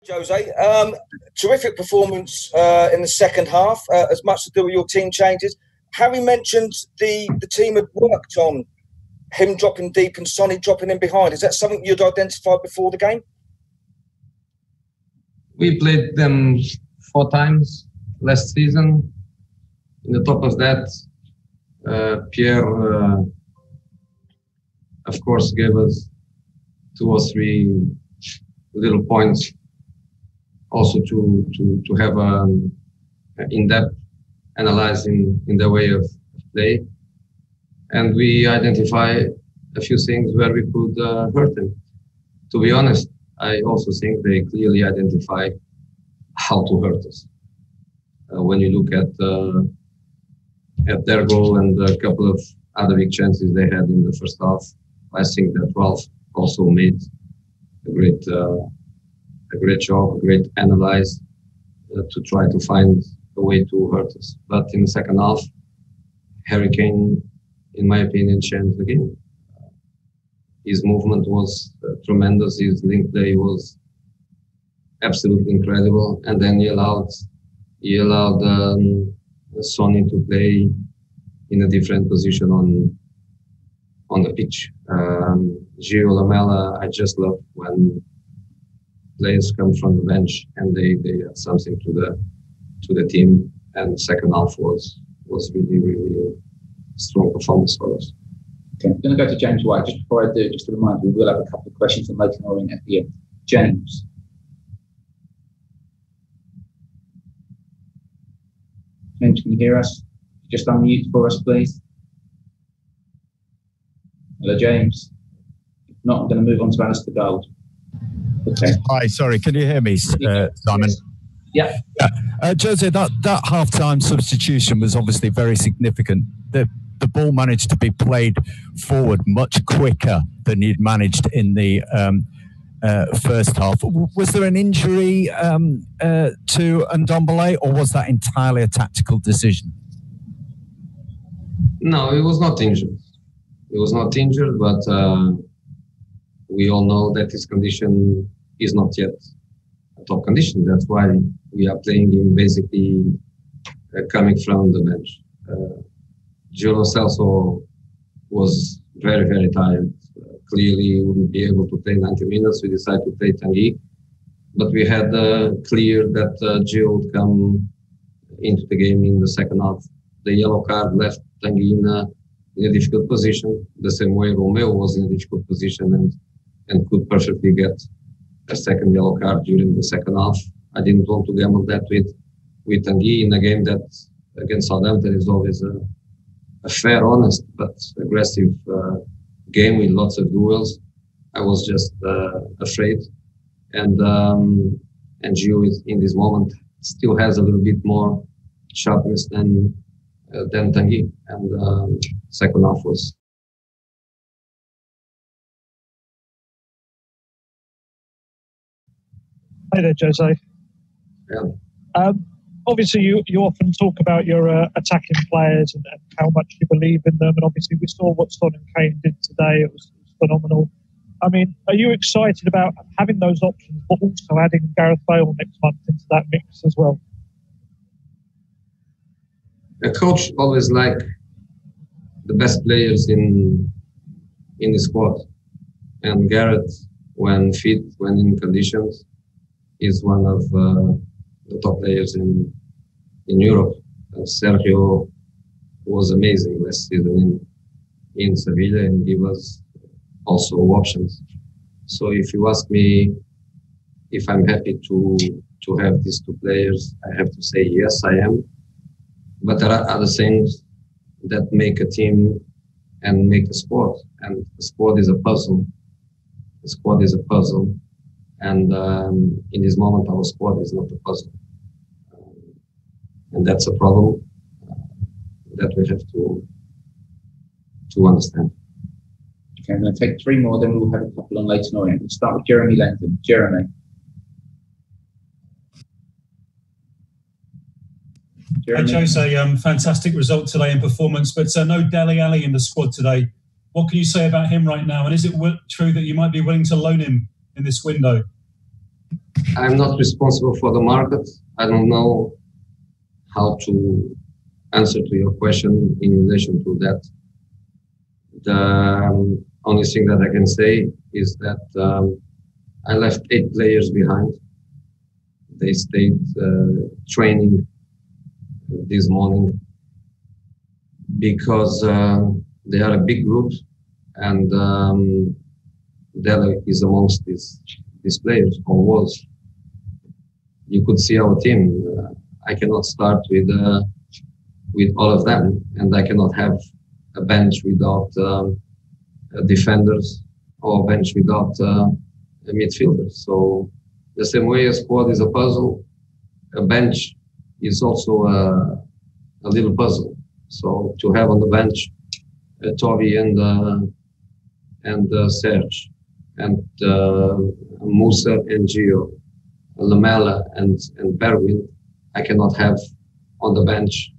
Jose, terrific performance in the second half, as much to do with your team changes. Harry mentioned the team had worked on him dropping deep and Sonny dropping in behind. Is that something you'd identified before the game? We played them 4 times last season. On the top of that, Pierre, of course, gave us 2 or 3 little points also to have in-depth analyzing in the way of play. And we identify a few things where we could hurt them. To be honest, I also think they clearly identify how to hurt us. When you look at their goal and a couple of other big chances they had in the first half, I think that Ralph also made a great job, a great analyze to try to find a way to hurt us. But in the second half, Harry Kane, in my opinion, changed the game. His movement was tremendous. His link play was absolutely incredible. And then he allowed Sonny to play in a different position on the pitch. Gio Lamela, I just love when players come from the bench and they add something to the team. And second half was really, really strong performance for us. Okay, I'm going to go to James White. Just before I do, just a reminder, we will have a couple of questions from Leighton Orient at the end. James. James, can you hear us? Just unmute for us, please. Hello, James. If not, I'm going to move on to Alistair Gold. Okay. Hi, sorry, can you hear me, Simon? Yeah. Jose, that half-time substitution was obviously very significant. The ball managed to be played forward much quicker than you'd managed in the first half. Was there an injury to Ndombele, or was that entirely a tactical decision? No, he was not injured. He was not injured, but we all know that his condition is not yet a top condition. That's why we are playing him basically coming from the bench. Gio Celso was very, very tired. Clearly wouldn't be able to play 90 minutes. We decided to play Tanguy. But we had clear that Gio would come into the game in the second half. The yellow card left Tanguy in a difficult position, the same way Romeo was in a difficult position and could perfectly get a second yellow card during the second half. I didn't want to gamble that with Tanguy in a game that against Southampton is always a fair, honest, but aggressive game with lots of duels. I was just afraid, and Gio in this moment still has a little bit more sharpness than Tanguy, and second half was. Hi there, Jose. Yeah. Obviously, you often talk about your attacking players and how much you believe in them. And obviously, we saw what Son and Kane did today. It was phenomenal. I mean, are you excited about having those options, but also adding Gareth Bale next month into that mix as well? A coach always like the best players in the squad. And Gareth, when fit, when in conditions, is one of the top players in Europe. Sergio was amazing last season in Sevilla and gave us also options. So if you ask me if I'm happy to have these 2 players, I have to say yes, I am. But there are other things that make a team and make a squad. And a squad is a puzzle. A squad is a puzzle. And in this moment, our squad is not a puzzle. And that's a problem that we have to understand. Okay, I'm going to take 3 more, then we'll have a couple on Leighton Orient. We'll start with Jeremy Langdon. Jeremy. Hey, Jose, fantastic result today in performance, but no Dele Alli in the squad today. What can you say about him right now? And is it true that you might be willing to loan him in this window? I'm not responsible for the market. I don't know how to answer to your question in relation to that. The only thing that I can say is that I left 8 players behind. They stayed training this morning because they are a big group, and Dele is amongst these players, or was. You could see our team. I cannot start with all of them, and I cannot have a bench without defenders or a bench without midfielders. So the same way a squad is a puzzle, a bench is also a little puzzle. So to have on the bench Toby and Serge and Musa and Gio, Lamela and Berwin, I cannot have on the bench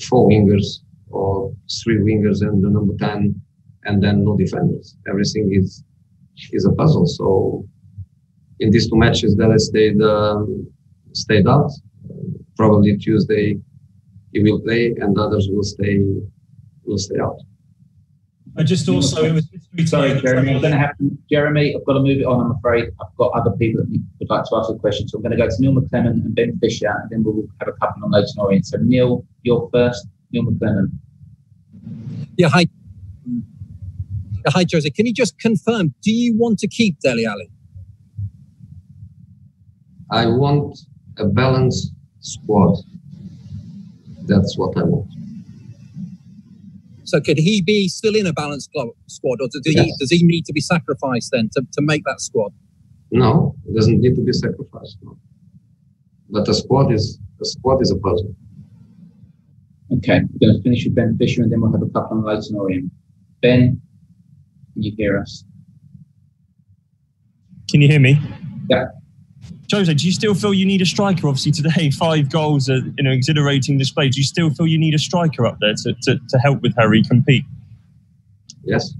4 wingers or 3 wingers and the number 10 and then no defenders. Everything is a puzzle. So in these 2 matches that I stayed out, probably Tuesday he will play and others will stay out. I just also, it was sorry, Jeremy, I'm going to have to, Jeremy, I've got to move it on, I'm afraid. I've got other people that would like to ask a question. So I'm going to go to Neil McLennan and Ben Fisher, and then we'll have a couple on Leighton Orient. So Neil, you're first. Neil McLennan. Yeah, hi. Hi, Jose. Can you just confirm, do you want to keep Dele Alli? I want a balanced squad. That's what I want. So could he be still in a balanced squad, or does he need to be sacrificed then to make that squad? No, it doesn't need to be sacrificed. No. But a squad is a puzzle. Okay, we're going to finish with Ben Fisher and then we'll have a couple on Leighton Orient. Ben, can you hear us? Can you hear me? Yeah. Jose, do you still feel you need a striker? Obviously today, 5 goals, exhilarating display. Do you still feel you need a striker up there to help with Harry compete? Yes.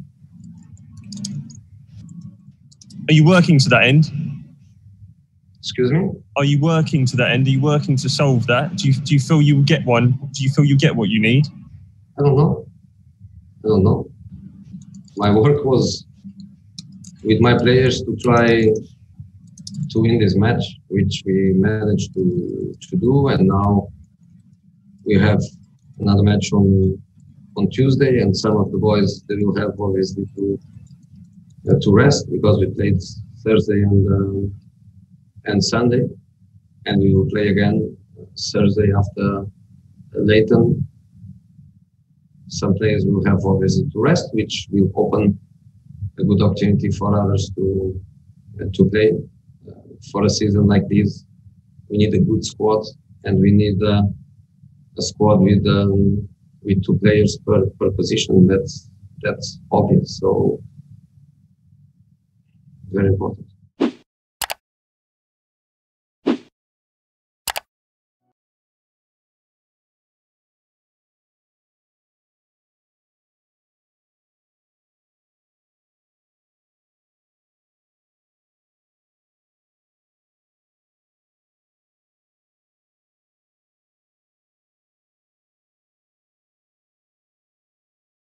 Are you working to that end? Excuse me? Are you working to that end? Are you working to solve that? Do you feel you will get one? Do you feel you get what you need? I don't know. My work was with my players to try to win this match, which we managed to do, and now we have another match on Tuesday, and some of the boys, they will have obviously to rest because we played Thursday and Sunday, and we will play again Thursday after Leighton. Some players will have obviously to rest, which will open a good opportunity for others to play. For a season like this, we need a good squad, and we need a squad with 2 players per position. That's obvious. So very important.